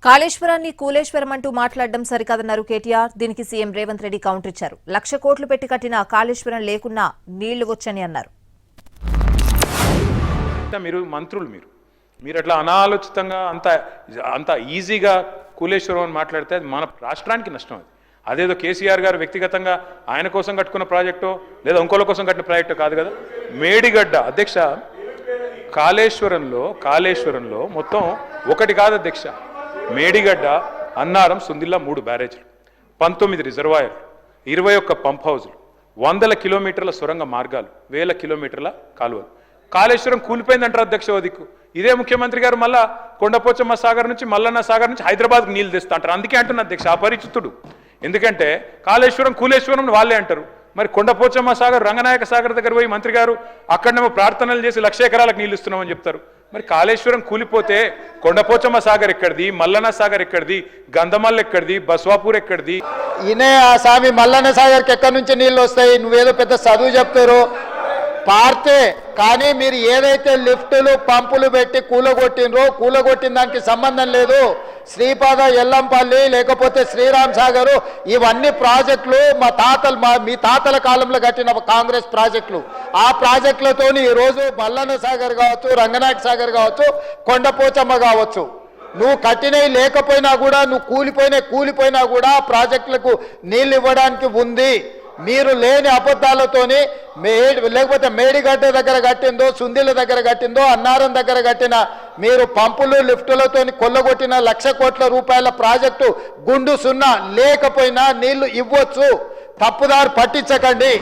కాళేశ్వరాన్ని కూలేశ్వరం అంటూ మాట్లాడడం సరికాదన్నారు కేటీఆర్. దీనికి సీఎం రేవంత్ రెడ్డి కౌంటర్ ఇచ్చారు. 1,00,000 కోట్లు పెట్టి కట్టిన కాళేశ్వరం లేకున్నా నీళ్లు వచ్చని అన్నారు. మీరు మంత్రులు మీరు అట్లా అనాలోచితంగా అంత ఈజీగా కూలేశ్వరం అని మాట్లాడితే అది మన రాష్ట్రానికి నష్టం. అది అదేదో కేసీఆర్ గారు వ్యక్తిగతంగా ఆయన కోసం కట్టుకున్న ప్రాజెక్టో లేదా ఇంకోల కోసం కట్టిన ప్రాజెక్టో కాదు కదా. మేడిగడ్డ అధ్యక్ష, కాళేశ్వరంలో మొత్తం ఒకటి కాదు అధ్యక్ష. మేడిగడ్డ, అన్నారం, సుందిల్లా 3 బ్యారేజ్లు, 19 రిజర్వాయర్లు, 21 పంప్ హౌజులు, 100 కిలోమీటర్ల సొరంగ మార్గాలు, 1000 కిలోమీటర్ల కాలువలు. కాళేశ్వరం కూలిపోయిందంటారు అధ్యక్ష. దిక్కు ఇదే ముఖ్యమంత్రి గారు మళ్ళా కొండపోచమ్మ సాగర్ నుంచి, మల్లన్న సాగర్ నుంచి హైదరాబాద్కు నీళ్లు తెస్తా అంటారు. అందుకే అంటున్నా అధ్యక్ష అపరిచితుడు. ఎందుకంటే కాళేశ్వరం కూలేశ్వరం వాళ్ళే అంటారు. మరి కొండపోచమ్మ సాగర్, రంగనాయక సాగర్ దగ్గర పోయి మంత్రి గారు అక్కడనేమో ప్రార్థనలు చేసి 1,00,000 ఎకరాలకు నీళ్లు ఇస్తున్నామని చెప్తారు. మరి కాళేశ్వరం కూలిపోతే కొండపోచమ్మ సాగర్ ఎక్కడిది, మల్లన్న సాగర్ ఎక్కడిది, గంధమల్ ఎక్కడిది, బస్వాపూర్ ఎక్కడిది? ఇనే ఆ స్వామి మల్లన్న సాగర్కి ఎక్కడి నుంచి నీళ్ళు వస్తాయి? నువ్వేదో పెద్ద చదువు చెప్తారు పార్తే. కానీ మీరు ఏదైతే లిఫ్టులు పంపులు పెట్టి కూలగొట్టిన దానికి సంబంధం లేదు. శ్రీపాద, ఎల్లంపల్లి, లేకపోతే శ్రీరామ్ సాగరు, ఇవన్నీ ప్రాజెక్టులు మీ తాతల కాలంలో కట్టిన కాంగ్రెస్ ప్రాజెక్టులు. ఆ ప్రాజెక్టులతోని ఈరోజు మల్లన్న సాగర్ కావచ్చు, రంగనాయక సాగర్ కావచ్చు, కొండపోచమ్మ కావచ్చు, నువ్వు కట్టినవి లేకపోయినా కూడా, నువ్వు కూలిపోయినా కూడా ప్రాజెక్టులకు నీళ్ళు ఇవ్వడానికి ఉంది. మీరు లేని అబద్ధాలతోని లేకపోతే మేడిగడ్డ దగ్గర కట్టిందో, సుందిల దగ్గర కట్టిందో, అన్నారం దగ్గర కట్టిన మీరు పంపులు లిఫ్టులతోని కొల్లగొట్టిన 1,00,000 కోట్ల రూపాయల ప్రాజెక్టు గుండు సున్నా లేకపోయినా నీళ్లు ఇవ్వచ్చు. తప్పుదారు పట్టించకండి.